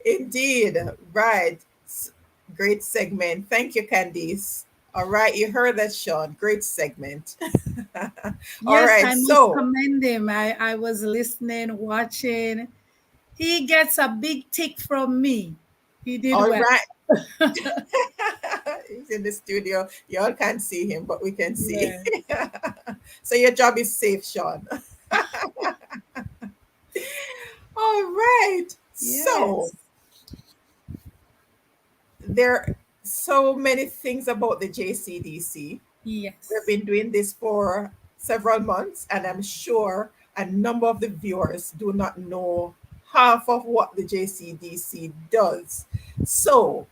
Indeed. Right. Great segment. Thank you, Candice. All right. You heard that, Shaun. Great segment. All Yes, right. I must So, commend him. I was listening, watching. He gets a big tick from me. He did all well. right. He's in the studio. Y'all can't see him, but we can see. Yeah. So your job is safe, Shaun. All right. So Yes. there are so many things about the JCDC. We've Yes. been doing this for several months, and I'm sure a number of the viewers do not know half of what the JCDC does. So,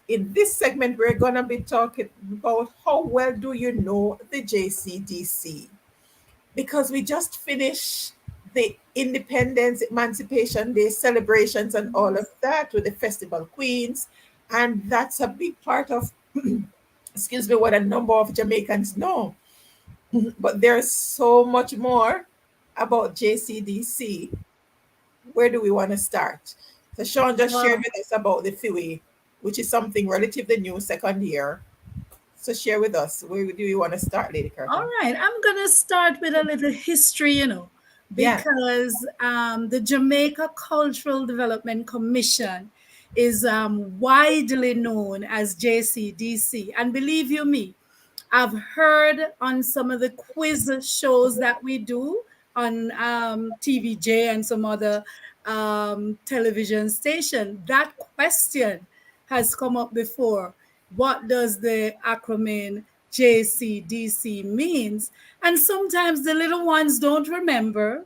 in this segment, we're going to be talking about how well do you know the JCDC? Because we just finished the Independence Emancipation Day celebrations and all of that with the Festival Queens. And that's a big part of, excuse me, what a number of Jamaicans know. But there's so much more about JCDC. Where do we want to start? So Shaun just shared Well, with us about the FIWI, which is something relatively new, second year. So share with us. Where do you want to start, Lady all Curtin? right, I'm going to start with a little history, Yeah. because the Jamaica Cultural Development Commission is widely known as JCDC. And believe you me, I've heard on some of the quiz shows that we do on TVJ and some other television station. That question has come up before. What does the acronym JCDC means? And sometimes the little ones don't remember,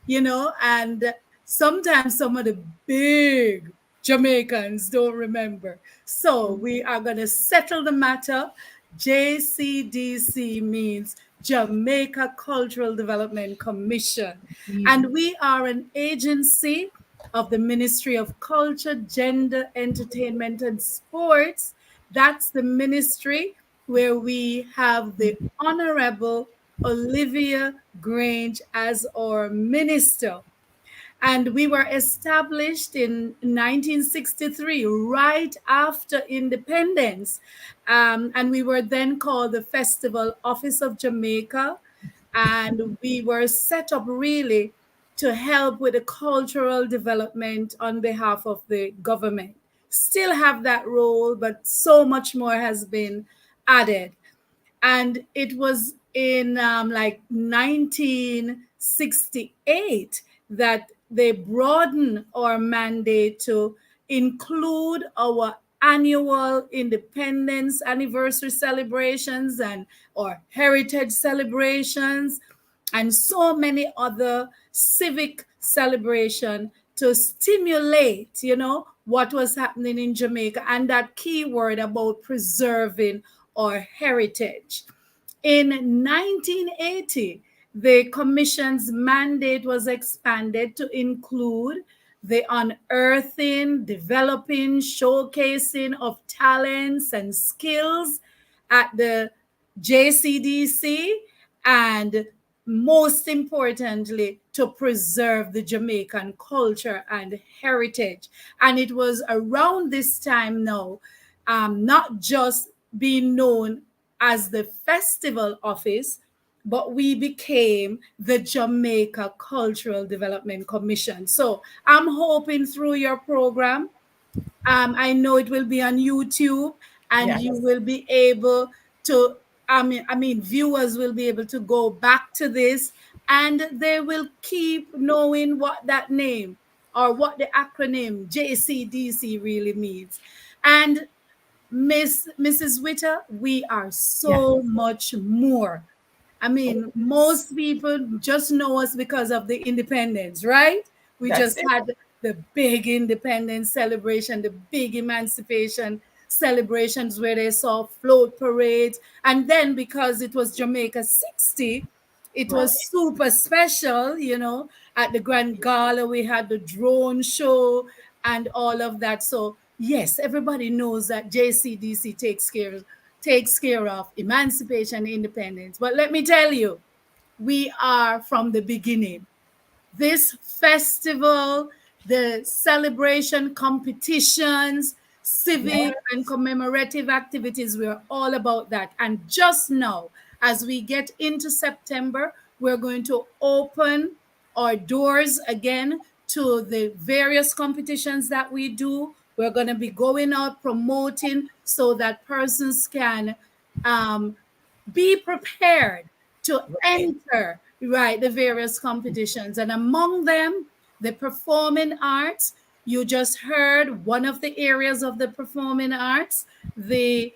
and sometimes some of the big Jamaicans don't remember. So we are going to settle the matter. JCDC means Jamaica Cultural Development Commission. And we are an agency of the Ministry of Culture, Gender, Entertainment, and Sports. That's the ministry where we have the Honorable Olivia Grange as our minister. And we were established in 1963, right after independence. And we were then called the Festival Office of Jamaica. And we were set up really to help with the cultural development on behalf of the government. Still have that role, but so much more has been added. And it was in like 1968 that they broadened our mandate to include our annual independence anniversary celebrations and our heritage celebrations and so many other civic celebration to stimulate, what was happening in Jamaica and that key word about preserving our heritage. In 1980, the Commission's mandate was expanded to include the unearthing, developing, showcasing of talents and skills at the JCDC and most importantly, to preserve the Jamaican culture and heritage. And it was around this time now, not just being known as the festival office, but we became the Jamaica Cultural Development Commission. So I'm hoping through your program, I know it will be on YouTube, and Yes. you will be able to. I mean, viewers will be able to go back to this, and they will keep knowing what that name or what the acronym JCDC really means. And Mrs. Witter, we are Yes. so much more. I Oh, mean, yes. most people just know us because of the independence, right? We That's just it. had the big independence celebration, the big emancipation celebrations where they saw float parades. And then because it was Jamaica 60, it Right. was super special, at the Grand Gala, we had the drone show and all of that. So, yes, everybody knows that JCDC takes care of emancipation, independence. But let me tell you, we are from the beginning. This festival, the celebration competitions, civic and commemorative activities, we're all about that. And just now, as we get into September, we're going to open our doors again to the various competitions that we do. We're going to be going out promoting so that persons can um, be prepared to Right. enter, right, the various competitions. And among them, the performing arts. You just heard one of the areas of the performing arts, the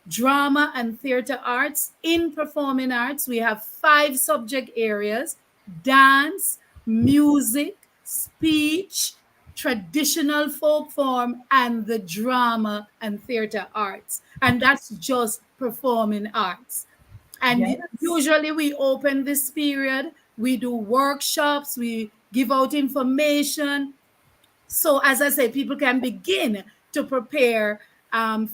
drama and theater arts. In performing arts, we have 5 subject areas: dance, music, speech, traditional folk form, and the drama and theater arts. And that's just performing arts. And Yes. usually we open this period, we do workshops, we give out information, so as I say, people can begin to prepare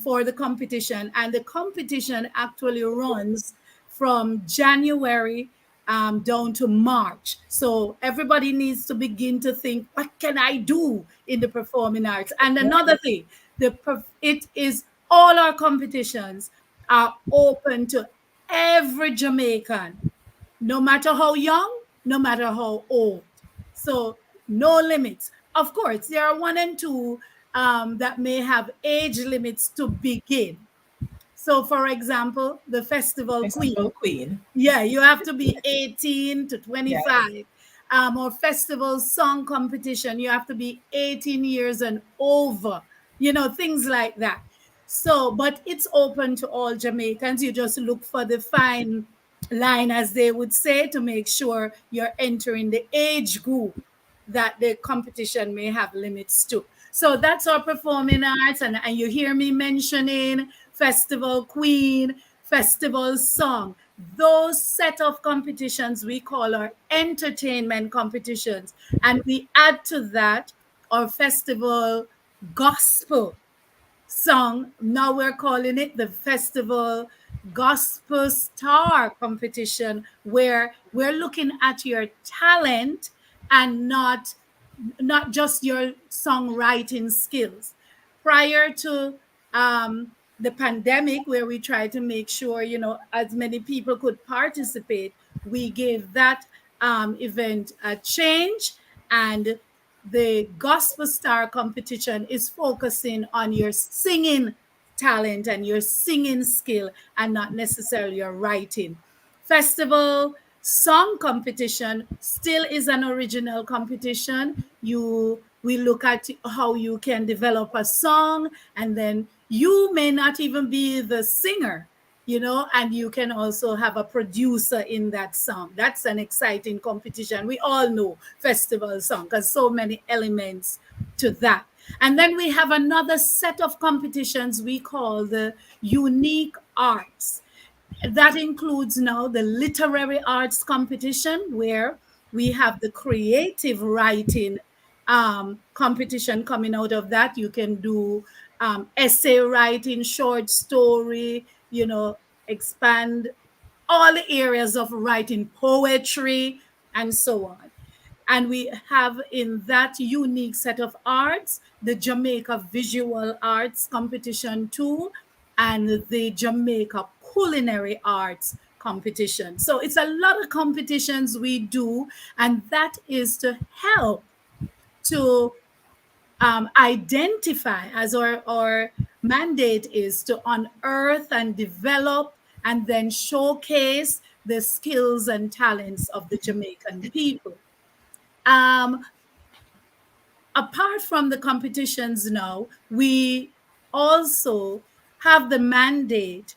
for the competition. And the competition actually runs from January down to March. So everybody needs to begin to think, what can I do in the performing arts? And another thing, it is, all our competitions are open to every Jamaican, no matter how young, no matter how old. So no limits. Of course, there are one and two that may have age limits to begin. So, for example, the Festival Festival Queen. Queen. Yeah, you have to be 18 to Yes. 25. Or festival song competition, you have to be 18 years and over, things like that. So, but it's open to all Jamaicans. You just look for the fine line, as they would say, to make sure you're entering the age group that the competition may have limits to. So that's our performing arts. And you hear me mentioning Festival Queen, Festival Song. Those set of competitions we call our entertainment competitions. And we add to that our Festival Gospel song. Now we're calling it the Festival Gospel Star Competition, where we're looking at your talent and not just your songwriting skills. Prior to the pandemic, where we tried to make sure as many people could participate, we gave that event a change, and the Gospel Star competition is focusing on your singing talent and your singing skill, and not necessarily your writing. Festival song competition still is an original competition. We look at how you can develop a song, and then you may not even be the singer, and you can also have a producer in that song. That's an exciting competition. We all know festival song because so many elements to that. And then we have another set of competitions we call the unique arts. That includes now the literary arts competition, where we have the creative writing competition coming out of that. You can do essay writing, short story, expand all the areas of writing poetry and so on. And we have in that unique set of arts the Jamaica Visual Arts Competition too, and the Jamaica Culinary Arts Competition. So it's a lot of competitions we do, and that is to help to identify, as our mandate is to unearth and develop and then showcase the skills and talents of the Jamaican people. Um, Apart from the competitions now, we also have the mandate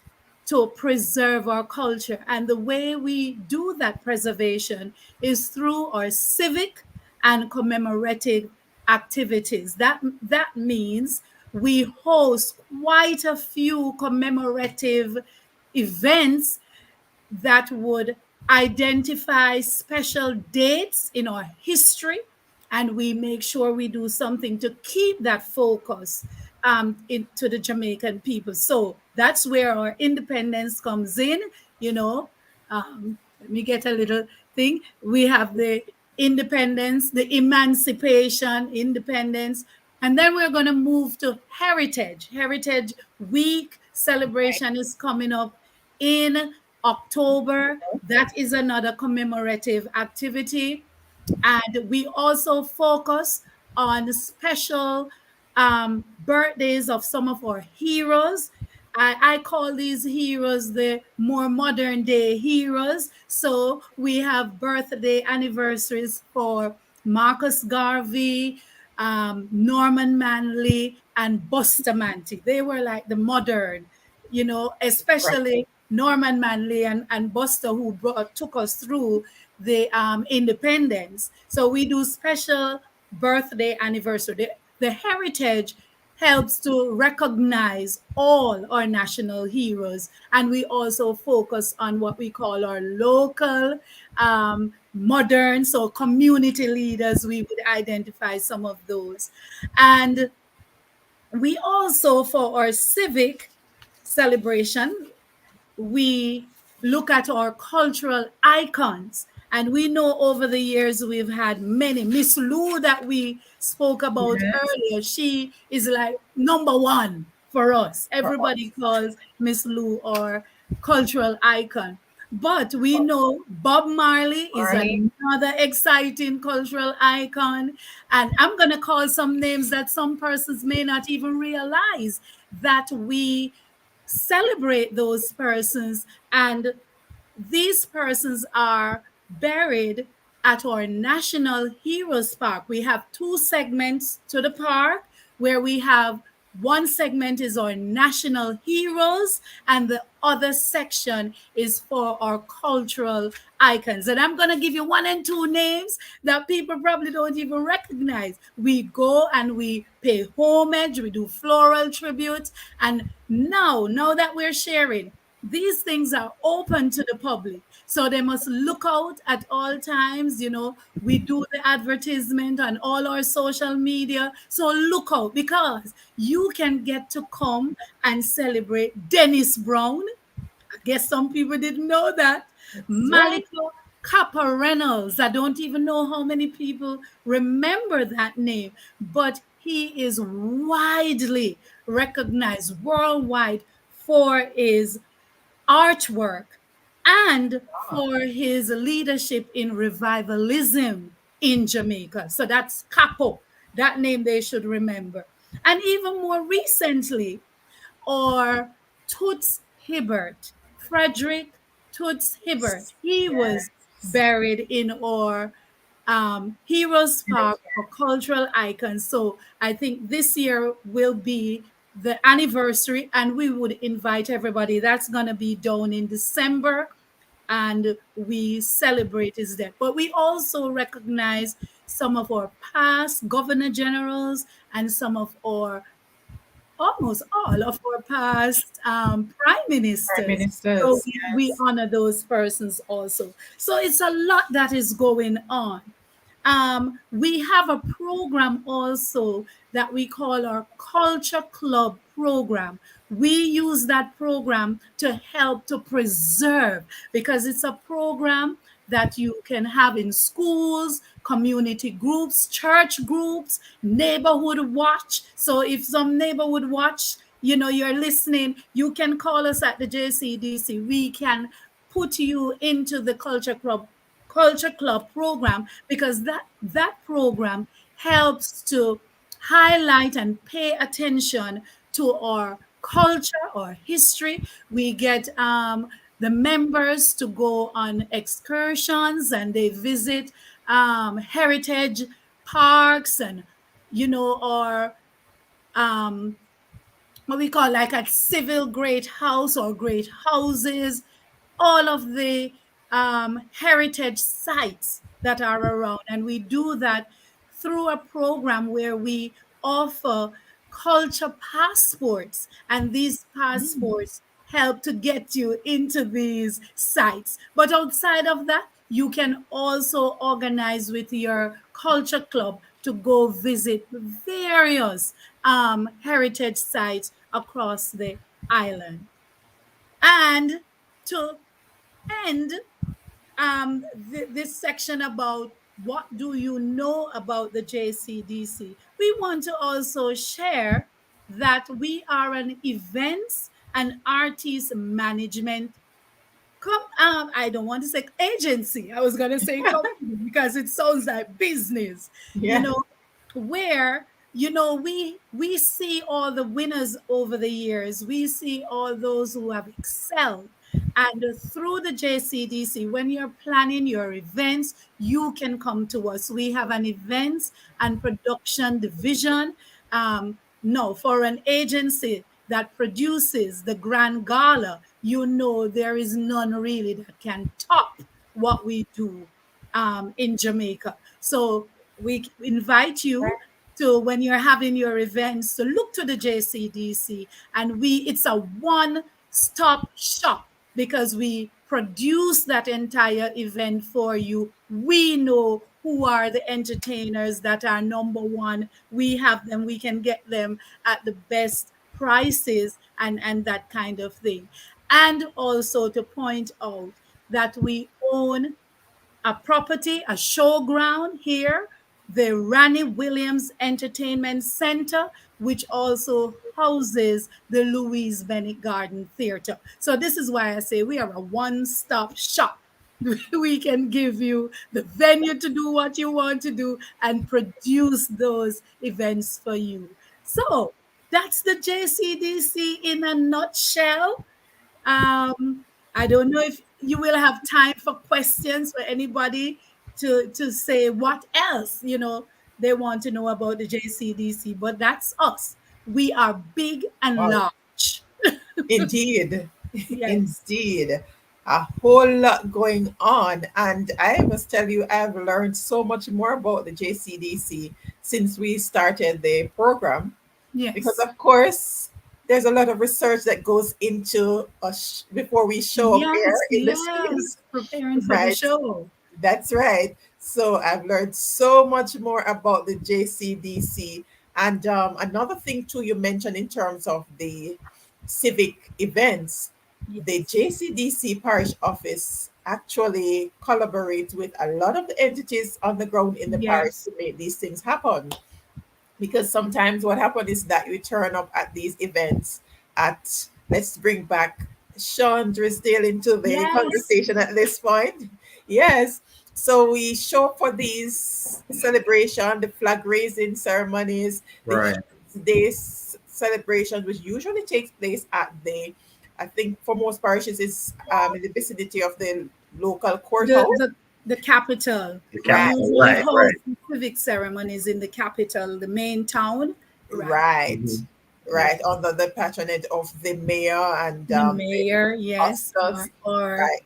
to preserve our culture. And the way we do that preservation is through our civic and commemorative activities. That means we host quite a few commemorative events that would identify special dates in our history, and we make sure we do something to keep that focus into the Jamaican people. So that's where our independence comes in. You know, let me get a little thing. We have the independence, the emancipation, independence, and then we're going to move to heritage. Heritage Week celebration is coming up in October. That is another commemorative activity. And we also focus on special birthdays of some of our heroes. I call these heroes the more modern day heroes. So we have birthday anniversaries for Marcus Garvey, Norman Manley, and Bustamante. They were like the modern, especially Norman Manley and Buster, who took us through the independence. So we do special birthday anniversary. The heritage helps to recognize all our national heroes, and we also focus on what we call our local modern, so community leaders. We would identify some of those. And we also, for our civic celebration, we look at our cultural icons. And we know over the years we've had many. Miss Lou, that we spoke about earlier, she is like number one for us. Everybody calls Miss Lou our cultural icon. But we know Bob Marley is another exciting cultural icon. And I'm going to call some names that some persons may not even realize that we celebrate those persons, and these persons are buried at our National Heroes Park. We have two segments to the park where we have one segment is our national heroes, and the other section is for our cultural icons. And I'm going to give you one and two names that people probably don't even recognize. We go and we pay homage, we do floral tributes. And now that we're sharing, these things are open to the public. So they must look out at all times. We do the advertisement on all our social media. So look out, because you can get to come and celebrate Dennis Brown. I guess some people didn't know that. Malika Kappa Reynolds. I don't even know how many people remember that name, but he is widely recognized worldwide for his artwork and for his leadership in revivalism in Jamaica. So that's Capo, that name they should remember. And even more recently, or Toots Hibbert, Frederick Toots Hibbert. He was buried in our Heroes Park for cultural icons. So I think this year will be the anniversary, and we would invite everybody. That's going to be down in December, and we celebrate his death. But we also recognize some of our past governor generals and some of our almost all of our past prime ministers. So we honor those persons also. So it's a lot that is going on. We have a program also that we call our Culture Club program. We use that program to help to preserve, because it's a program that you can have in schools, community groups, church groups, neighborhood watch. So if some neighborhood watch, you're listening, you can call us at the JCDC. We can put you into the Culture Club program, because that program helps to highlight and pay attention to our culture or history. We get the members to go on excursions, and they visit heritage parks, and or um, what we call like a civil great house or great houses, all of the heritage sites that are around. And we do that through a program where we offer culture passports, and these passports help to get you into these sites. But outside of that, you can also organize with your culture club to go visit various heritage sites across the island. And to end this section about what do you know about the JCDC, we want to also share that we are an events and artist management I don't want to say agency. I was gonna say company because it sounds like business, you Yeah. know, where we see all the winners over the years. We see all those who have excelled. And through the JCDC, when you're planning your events, you can come to us. We have an events and production division. No, for an agency that produces the Grand Gala, there is none really that can top what we do in Jamaica. So we invite you to, when you're having your events, to look to the JCDC, and it's a one-stop shop, because we produce that entire event for you. We know who are the entertainers that are number one. We have them, we can get them at the best prices, and that kind of thing. And also to point out that we own a property, a showground here, the Ranny Williams Entertainment Center, which also houses the Louise Bennett Garden Theater. So this is why I say we are a one-stop shop. We can give you the venue to do what you want to do and produce those events for you. So that's the JCDC in a nutshell. um, I don't know if you will have time for questions for anybody to say what else they want to know about the JCDC, but that's us. We are big and Wow. large. Indeed. Yes. Indeed. A whole lot going on. And I must tell you, I've learned so much more about the JCDC since we started the program. Because, Yes. of course, there's a lot of research that goes into us before we show up here Yes. in the screens. Yes. Preparing for the Right. show. That's right. So I've learned so much more about the JCDC. And another thing, too, you mentioned in terms of the civic events, the Yes. JCDC parish office actually collaborates with a lot of the entities on the ground in the parish Yes. to make these things happen. Because sometimes what happens is that you turn up at these events at, let's bring back Shaun Drysdale into the Yes. conversation at this point. Yes. So we show up for these celebration, the flag raising ceremonies, the Right. days celebrations, which usually takes place at I think for most parishes, is in the vicinity of the local The courthouse. the the capital. The We Right. capital. usually Right. host Right. the civic ceremonies in the capital, the main town. Right. Right. Mhm. Yeah. Right. Under the patronage of the mayor and The the mayor, yes, hostess. or Right.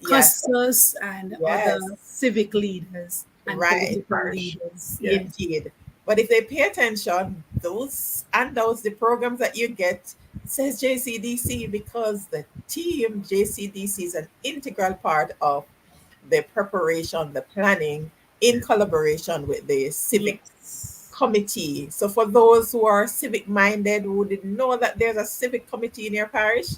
Yes. custos and other Yes. civic leaders and Right. political Parish. leaders. Yes. Indeed. But if they pay attention, those the programs that you get, it says JCDC because the JCDC is an integral part of the preparation, the planning, in collaboration with the civic Yes. committee. So for those who are civic minded who didn't know that there's a civic committee in your parish,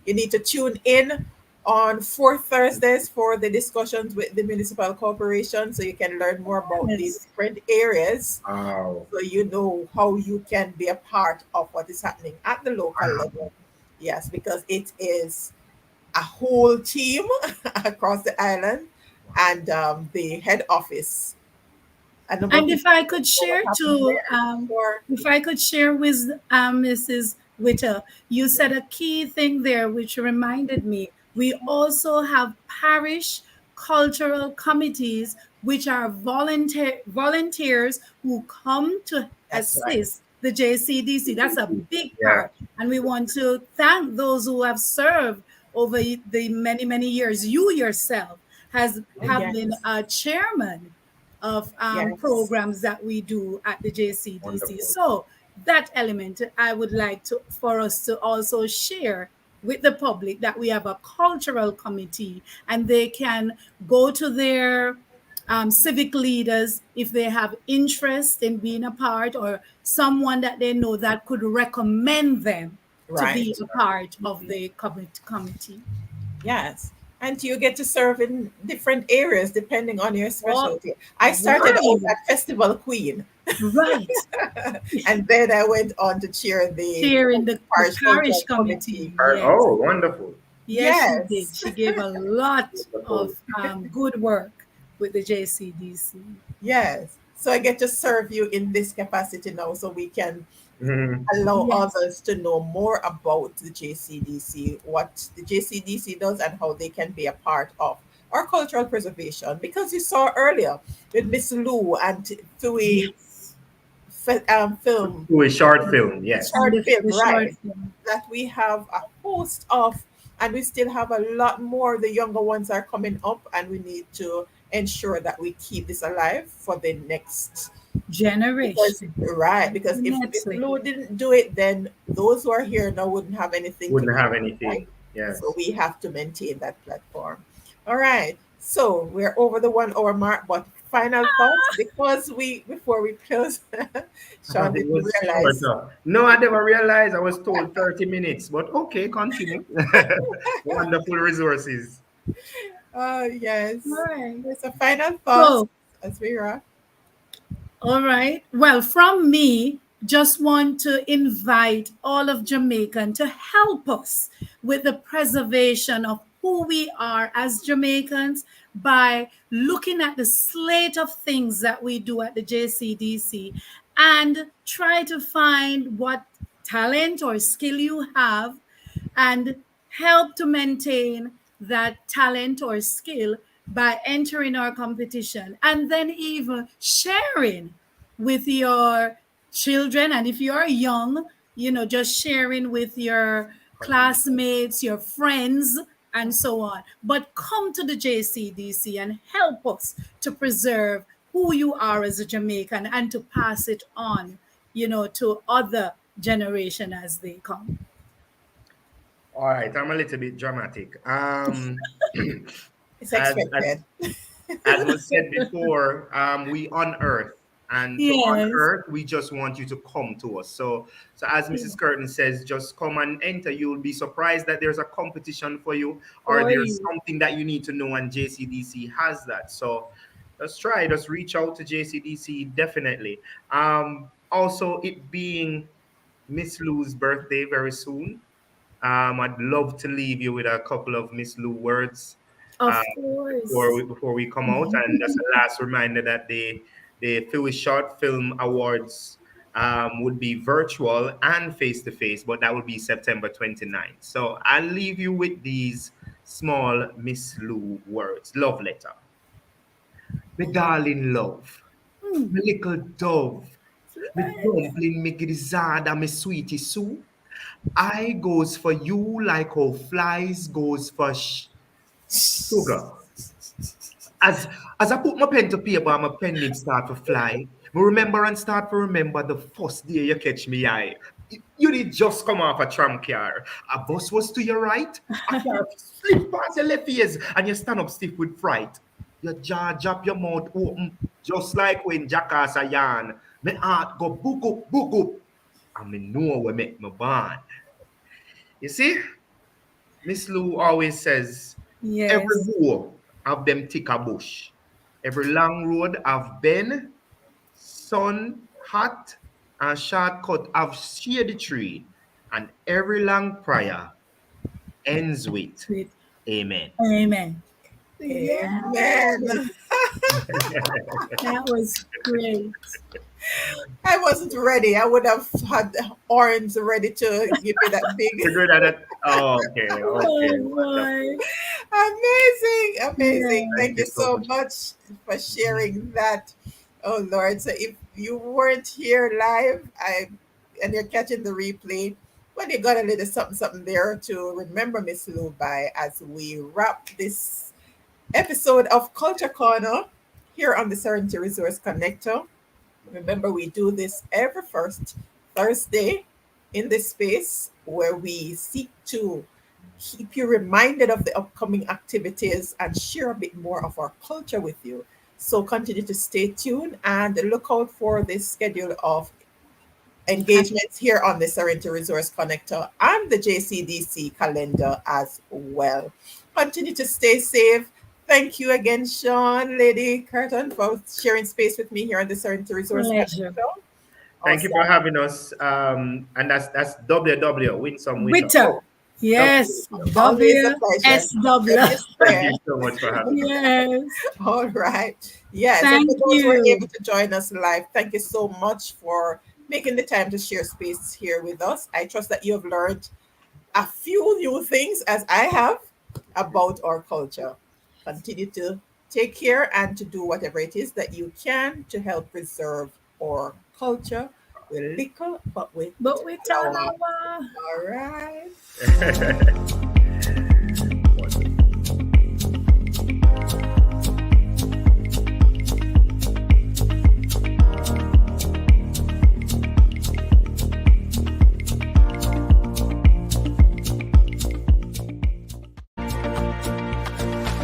you need to tune in on fourth Thursdays for the discussions with the municipal corporation so you can learn more about the Yes. different areas, Wow. so you know how you can be a part of what is happening at the local Wow. level. Yes, because it is a whole team across the island, and the head office. A number of And if people I don't could know what share happened to, there. Sure. if I could share with Mrs. Witter, you said a key thing there, which reminded me. We also have parish cultural committees, which are volunteers who come to That's right. assist the JCDC. That's a big Yeah. part. And we want to thank those who have served over the many, many years. You yourself has Oh, have been yes. a chairman of Yes. programs that we do at the JCDC. Wonderful. So that element I would like to for us to also share with the public, that we have a cultural committee and they can go to their civic leaders if they have interest in being a part, or someone that they know that could recommend them to be Right. a part of the committee. Yes. And you get to serve in different areas depending on your Oh, specialty. I started out right, at Festival Queen, right. and then I went on to chair the Chair in the Parish parish Cultural Committee. committee. Yes, Oh, wonderful. yes, she did. Yes. She gave a lot Wonderful. of good work with the JCDC. Yes. So I get to serve you in this capacity now so we can Mhm. allow Yes, others to know more about the JCDC, what the JCDC does, and how they can be a part of our cultural preservation. Because you saw earlier with Miss Lou and FIWI yes. film, Do a short film, yes. And short film, the short right? film. That we have a host of, and we still have a lot more. The younger ones are coming up, and we need to ensure that we keep this alive for the next. Because Generation. right, because if Miss Definitely. Lou didn't do it, then those who are here now wouldn't have anything to Wouldn't do, have right? anything. So Yes. we have to maintain that platform. All right. So we're over the 1 hour mark, but final thoughts because we before we close, I thought Sean, it did you was realize? shorter. No, I never realized. I was told 30 minutes, but okay, continue. Wonderful resources. Oh All yes. right. There's a final thoughts So, as we wrap. all right. Well, from me, just want to invite all of Jamaican to help us with the preservation of who we are as Jamaicans by looking at the slate of things that we do at the JCDC and try to find what talent or skill you have and help to maintain that talent or skill by entering our competition and then even sharing with your children. And if you're young, just sharing with your classmates, your friends, and so on. But come to the JCDC and help us to preserve who you are as a Jamaican and to pass it on, to other generation as they come. All right, I'm a little bit dramatic. It's as expected. as was said before, we unearth, and to Yes. unearth, we just want you to come to us. So as Mrs. Curtin says, just come and enter. You'll be surprised that there's a competition for you, or For there's you. something that you need to know, and JCDC has that. So just try, just reach out to JCDC, definitely. Also, it being Miss Lou's birthday very soon. I'd love to leave you with a couple of Miss Lou words uh, Of course. before we come out, and just a last reminder that the FIWI Short Film Awards would be virtual and face to face, but that would be September 29th. So I'll leave you with these small Miss Lou words. Love letter, my darling love, my little dove, me dumpling, me grizzada, me sweetie Sue. I goes for you like how flies goes for sugar. As as I put my pen to paper, my pen nib start to fly. Me remember and start to remember the first day you catch me eye. You did just come off a tram car. A bus was to your right, a car slip past your left ears, and you stand up stiff with fright. your jaw drop, your mouth open, just like when jackass a yarn. My heart go book up, and me know what make me born. You see, Miss Lou always says, every Yes. road have them thick a bush. Every long road have been sun hot and shortcut have shady tree. And every long prayer ends with Sweet. Amen. Amen. Yeah, Amen. that was great. I wasn't ready. I would have had the arms ready to give you that big. You're good at it. Oh, okay, okay, Oh wonderful. boy. Amazing, amazing. Yeah. Thank Thank you you so so much. much for sharing that. Oh Lord. So if you weren't here live, and you're catching the replay, well, you got a little something something there to remember Miss Lou by as we wrap this episode of Culture Corner here on the Serenity Resource Connector. Remember, we do this every first Thursday in this space where we seek to keep you reminded of the upcoming activities and share a bit more of our culture with you. So continue to stay tuned and look out for this schedule of engagements here on the Serenity Resource Connector and the JCDC calendar as well. Continue to stay safe. Thank you again, Shaun, Leyden-Kirton, for sharing space with me here on the Serenity Resource Pleasure. Connector. Thank you for Awesome. having us. And that's WW with some winter. Witter. Oh, Yes. WW. Always a pleasure. WS Doubler. W Thank you square. so much for having us. Yes. All right. Yes. And for Thank those who are you. able to join us live, thank you so much for making the time to share space here with us. I trust that you have learned a few new things, as I have, about our culture. Continue to take care and to do whatever it is that you can to help preserve our culture with liquor, but with But we turn flower. over. All right.